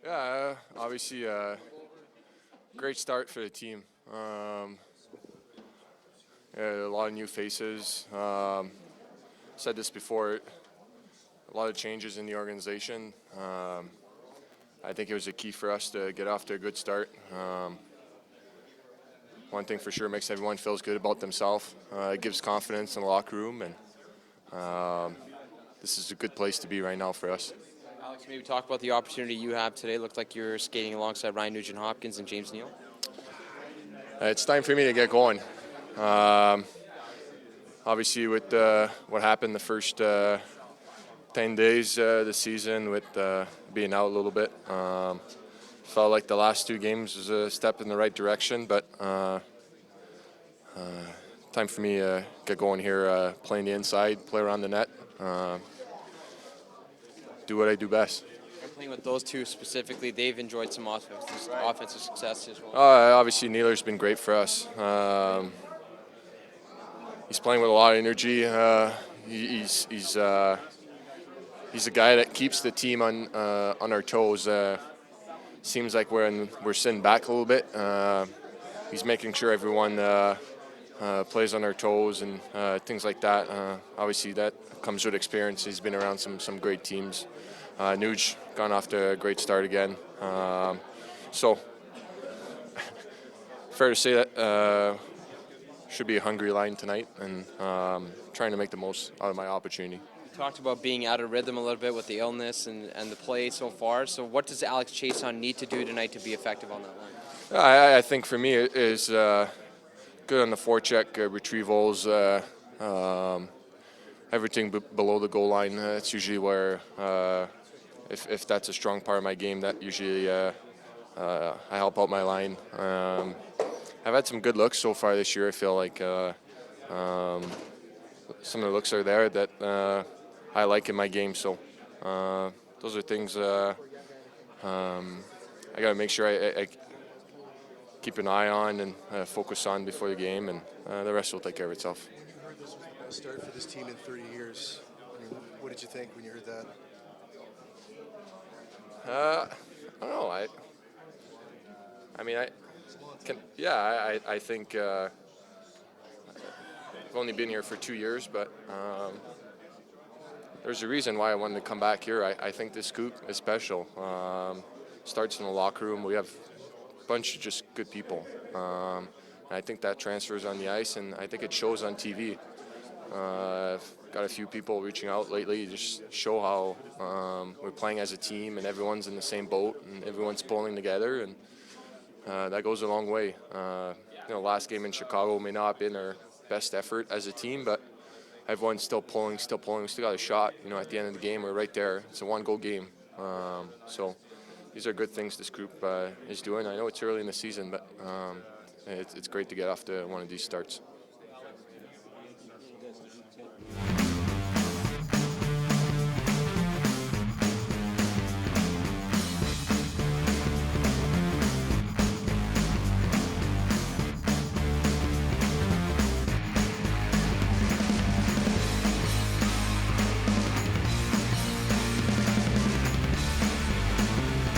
Yeah, obviously great start for the team. Yeah, a lot of new faces. Said this before, a lot of changes in the organization. I think it was a key for us to get off to a good start. One thing for sure makes everyone feels good about themselves. It gives confidence in the locker room, and this is a good place to be right now for us. Alex, maybe talk about the opportunity you have today. Looked like you're skating alongside Ryan Nugent-Hopkins and James Neal. It's time for me to get going. Obviously, with what happened the first 10 days this season, with being out a little bit, felt like the last two games was a step in the right direction, but time for me to get going here, playing the inside, play around the net, do what I do best. And playing with those two specifically, they've enjoyed some offensive success as well. Obviously, Neeler's been great for us. He's playing with a lot of energy. He's a guy that keeps the team on our toes. Seems like we're sitting back a little bit. He's making sure everyone plays on their toes and things like that. Obviously, that comes with experience. He's been around some great teams. Nuge gone off to a great start again. So fair to say that should be a hungry line tonight, and trying to make the most out of my opportunity. You talked about being out of rhythm a little bit with the illness and the play so far. So what does Alex Chason need to do tonight to be effective on that line? I think for me it is good on the forecheck, retrievals, everything below the goal line. That's usually where, if that's a strong part of my game, that usually I help out my line. I've had some good looks so far this year. I feel like some of the looks are there that I like in my game. So those are things I got to make sure I keep an eye on and focus on before the game, and the rest will take care of itself. You heard this was the best start for this team in 30 years. I mean, what did you think when you heard that? I don't know. I think I've only been here for 2 years, but there's a reason why I wanted to come back here. I think this group is special. Starts in the locker room. We have a bunch of just good people. And I think that transfers on the ice, and I think it shows on TV. I've got a few people reaching out lately to just show how we're playing as a team and everyone's in the same boat and everyone's pulling together, and that goes a long way. Last game in Chicago may not have been our best effort as a team, but everyone's still pulling, still got a shot. At the end of the game, we're right there. It's a one-goal game. So these are good things this group is doing. I know it's early in the season, but it's great to get off to one of these starts.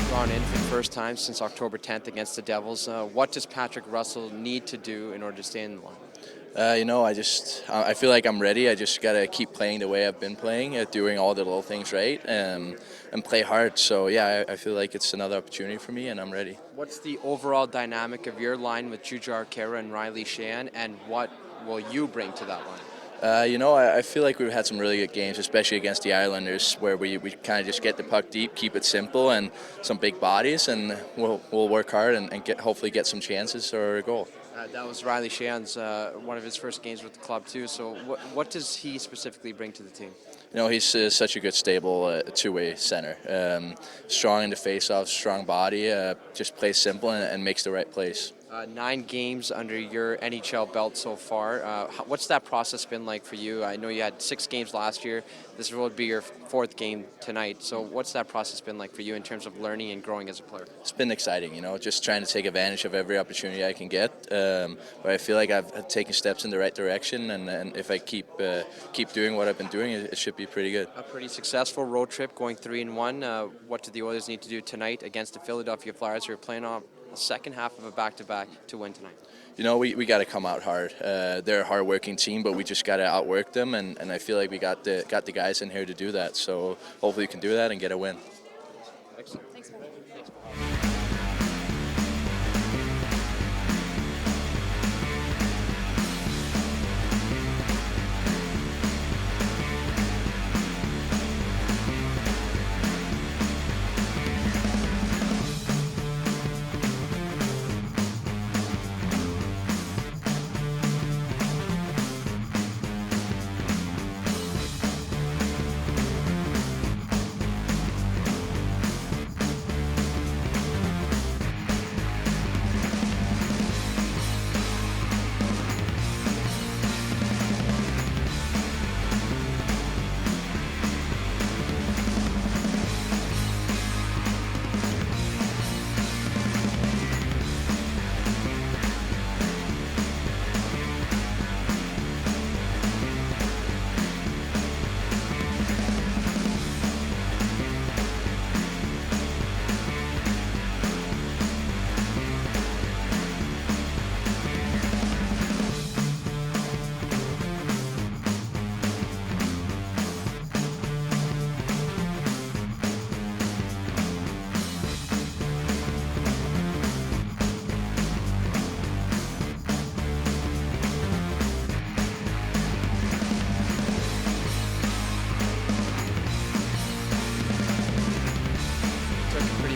Drawn in for the first time since October 10th against the Devils. What does Patrick Russell need to do in order to stay in the line? I feel like I'm ready. I just got to keep playing the way I've been playing, doing all the little things right, and play hard. So, yeah, I feel like it's another opportunity for me, and I'm ready. What's the overall dynamic of your line with Jujhar Khaira and Riley Shan, and what will you bring to that line? I feel like we've had some really good games, especially against the Islanders, where we kind of just get the puck deep, keep it simple, and some big bodies, and we'll work hard and hopefully get some chances or a goal. That was Riley Shan's one of his first games with the club too. So what does he specifically bring to the team? He's such a good, stable two-way center. Strong in the face-off, strong body, just plays simple and makes the right plays. 9 games under your NHL belt so far. What's that process been like for you? I know you had 6 games last year. This will be your 4th game tonight. So what's that process been like for you in terms of learning and growing as a player? It's been exciting, just trying to take advantage of every opportunity I can get. But I feel like I've taken steps in the right direction, and if I keep doing what I've been doing, it should be pretty good. A pretty successful road trip, going 3-1. What do the Oilers need to do tonight against the Philadelphia Flyers, who are playing on the second half of a back-to-back to win tonight? We got to come out hard. They're a hard-working team, but we just got to outwork them, and I feel like we got the guys in here to do that. So hopefully we can do that and get a win. Excellent. Thanks, man.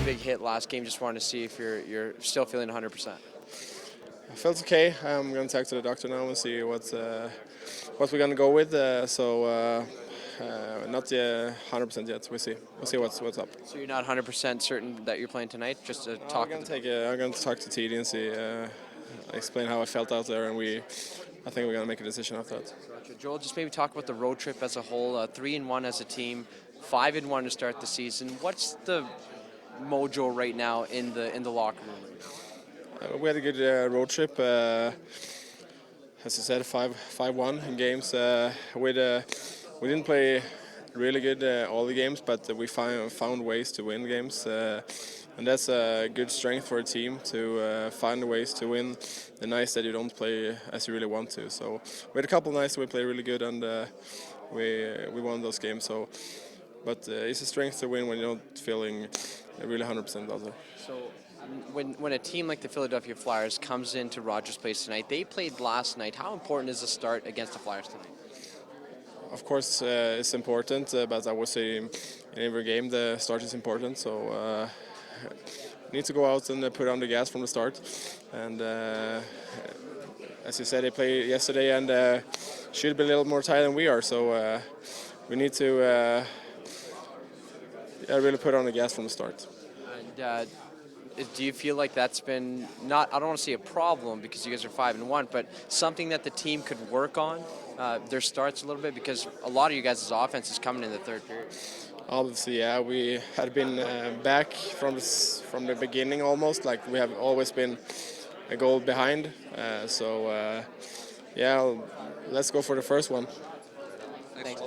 Big hit last game. Just wanted to see if you're still feeling 100%. I felt okay. I'm going to talk to the doctor now and see what we're going to go with. Not 100% yet. We'll see. We'll see what's up. So you're not 100% certain that you're playing tonight? Just to talk. I'm going to talk to TD and see, explain how I felt out there, and I think we're going to make a decision after that. Gotcha. Joel, just maybe talk about the road trip as a whole. 3-1 as a team, 5-1 to start the season. What's the mojo right now in the locker room? We had a good road trip. As I said, 5-1 in games. We didn't play really good all the games, but we found ways to win games. And that's a good strength for a team to find ways to win the nights that you don't play as you really want to. So we had a couple nights we played really good, and we won those games. But it's a strength to win when you're not feeling really 100% out there. So when a team like the Philadelphia Flyers comes into Rogers Place tonight, they played last night. How important is the start against the Flyers tonight? Of course, it's important, but I would say in every game the start is important. So need to go out and put on the gas from the start. And as you said, they played yesterday and should be a little more tired than we are. So we need to really put on the gas from the start. And do you feel like that's been I don't want to say a problem because you guys are 5-1, but something that the team could work on their starts a little bit, because a lot of you guys' offense is coming in the third period? Obviously, yeah, we had been back from the beginning almost. Like we have always been a goal behind. Yeah, let's go for the first one. Thanks.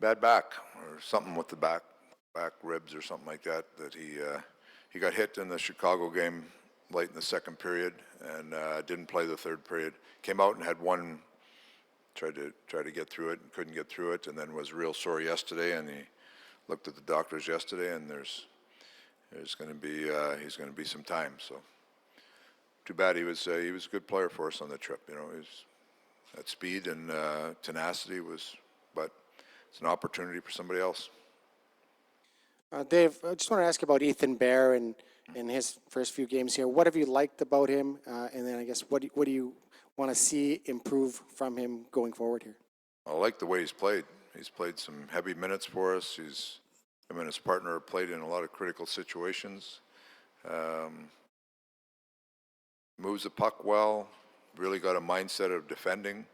bad back or something with the back ribs or something like that. That he got hit in the Chicago game late in the second period and didn't play the third period. Came out and had one. Tried to get through it and couldn't get through it, and then was real sore yesterday. And he looked at the doctors yesterday, and there's going to be he's going to be some time. So too bad. He was a good player for us on the trip. You know, that speed and tenacity but it's an opportunity for somebody else. Dave, I just want to ask you about Ethan Bear and in his first few games here. What have you liked about him? And then I guess what do you want to see improve from him going forward here? I like the way he's played. He's played some heavy minutes for us. Him and his partner have played in a lot of critical situations. Moves the puck well, really got a mindset of defending,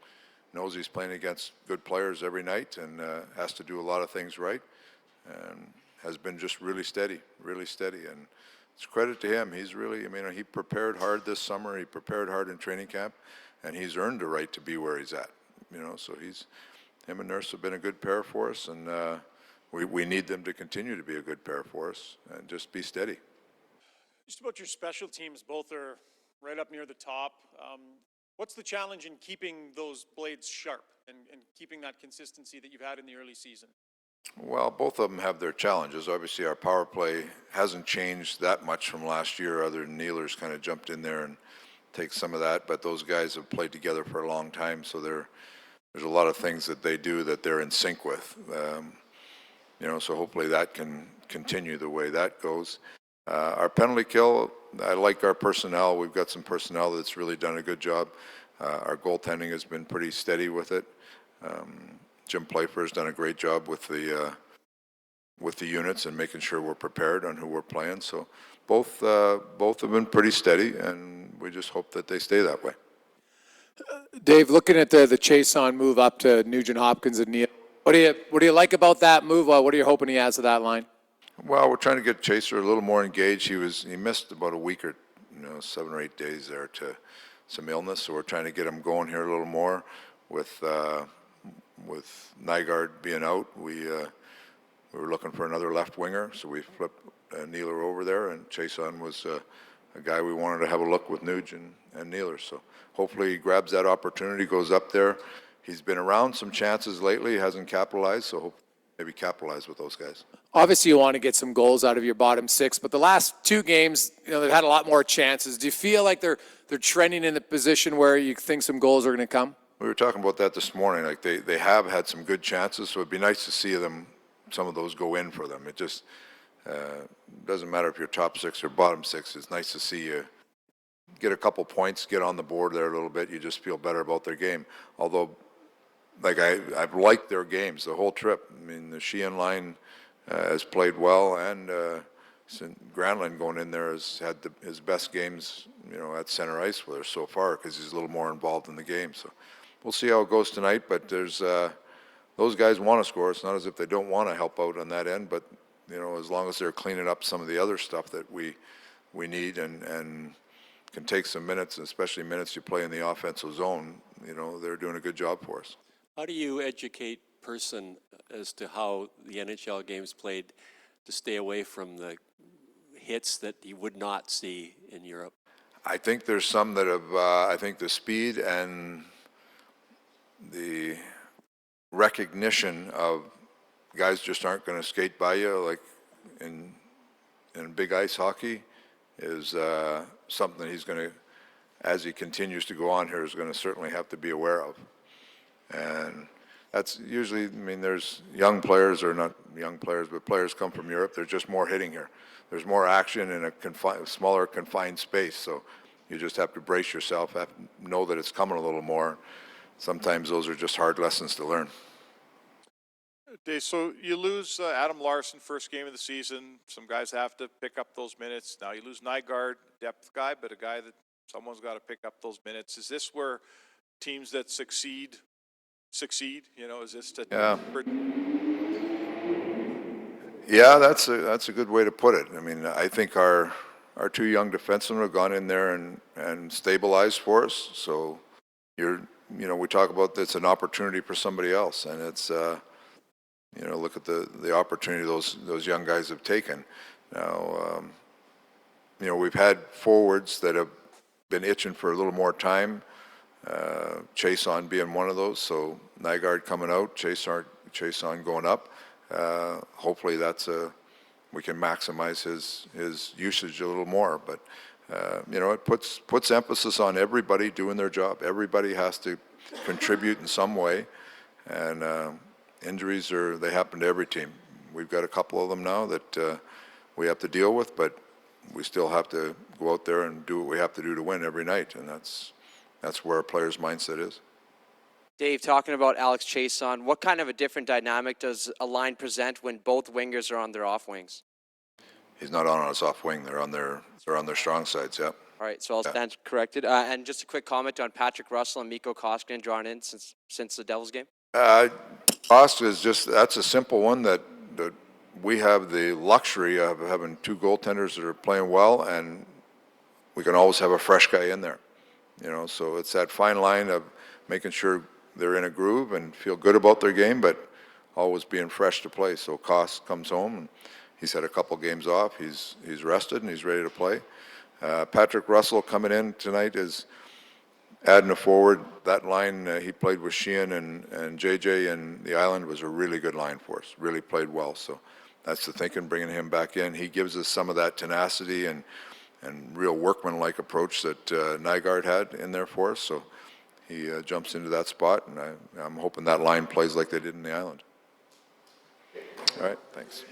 knows he's playing against good players every night and has to do a lot of things right, and has been just really steady. And it's credit to him. He's really, he prepared hard this summer. He prepared hard in training camp, and he's earned the right to be where he's at. So him and Nurse have been a good pair for us, and we need them to continue to be a good pair for us and just be steady. Just about your special teams, both are right up near the top. What's the challenge in keeping those blades sharp and keeping that consistency that you've had in the early season? Well, both of them have their challenges. Obviously, our power play hasn't changed that much from last year, other than Neeler's kind of jumped in there and takes some of that. But those guys have played together for a long time, so there's a lot of things that they do that they're in sync with. So hopefully that can continue the way that goes. Our penalty kill, I like our personnel. We've got some personnel that's really done a good job. Our goaltending has been pretty steady with it. Jim Playfer has done a great job with the units and making sure we're prepared on who we're playing. So both have been pretty steady, and we just hope that they stay that way. Dave, looking at the chase on move up to Nugent Hopkins and Neil, what do you like about that move? What are you hoping he adds to that line? Well, we're trying to get Chaser a little more engaged. He missed about a week or 7 or 8 days there to some illness, so we're trying to get him going here a little more. With Nygaard being out, we were looking for another left winger, so we flipped Neeler over there, and Chason was a guy we wanted to have a look with Nuge and Neeler. So hopefully he grabs that opportunity, goes up there. He's been around some chances lately, hasn't capitalized, so maybe capitalize with those guys. Obviously, you want to get some goals out of your bottom six, but the last 2 games, they've had a lot more chances. Do you feel like they're trending in the position where you think some goals are going to come? We were talking about that this morning. Like they have had some good chances, so it'd be nice to see some of those go in for them. It just doesn't matter if you're top 6 or bottom 6. It's nice to see you get a couple points, get on the board there a little bit. You just feel better about their game. Although, I've liked their games the whole trip. The Sheehan line has played well, and Granlund going in there has had his best games, at center ice with her so far, because he's a little more involved in the game. So we'll see how it goes tonight. But there's those guys want to score. It's not as if they don't want to help out on that end, but as long as they're cleaning up some of the other stuff that we need and can take some minutes, especially minutes you play in the offensive zone, they're doing a good job for us. How do you educate Person as to how the NHL game's played to stay away from the hits that he would not see in Europe? I think there's some that have, I think the speed and the recognition of guys just aren't going to skate by you like in big ice hockey is something he's going to, as he continues to go on here, is going to certainly have to be aware of. And that's usually, there's young players, or not young players, but players come from Europe. There's just more hitting here. There's more action in a smaller confined space. So you just have to brace yourself, know that it's coming a little more. Sometimes those are just hard lessons to learn. Dave, so you lose Adam Larson first game of the season. Some guys have to pick up those minutes. Now you lose Nygaard, depth guy, but a guy that someone's got to pick up those minutes. Is this where teams that succeed? Is this to? Yeah, that's a good way to put it. I think our 2 young defensemen have gone in there and stabilized for us. So we talk about it's an opportunity for somebody else, and it's look at the opportunity those young guys have taken. Now, we've had forwards that have been itching for a little more time. Chase on being one of those. So Nygaard coming out, Chase on going up. Hopefully we can maximize his usage a little more. But it puts emphasis on everybody doing their job. Everybody has to contribute in some way, and injuries they happen to every team. We've got a couple of them now that we have to deal with, but we still have to go out there and do what we have to do to win every night, and that's where a player's mindset is. Dave, talking about Alex Chason, what kind of a different dynamic does a line present when both wingers are on their off wings? He's not on his off wing. They're on their strong sides. Yeah. All right, so I'll stand corrected. And just a quick comment on Patrick Russell and Mikko Koskinen drawn in since the Devils game. Cost is that's a simple one that we have the luxury of having two goaltenders that are playing well, and we can always have a fresh guy in there. So it's that fine line of making sure they're in a groove and feel good about their game, but always being fresh to play. So Kost comes home, and he's had a couple games off. He's rested, and he's ready to play. Patrick Russell coming in tonight is adding a forward. That line he played with Sheehan and JJ in the Island was a really good line for us. Really played well. So that's the thinking, bringing him back in. He gives us some of that tenacity and real workman-like approach that Nygaard had in there for us. So he jumps into that spot, and I'm hoping that line plays like they did in the Island. All right, thanks.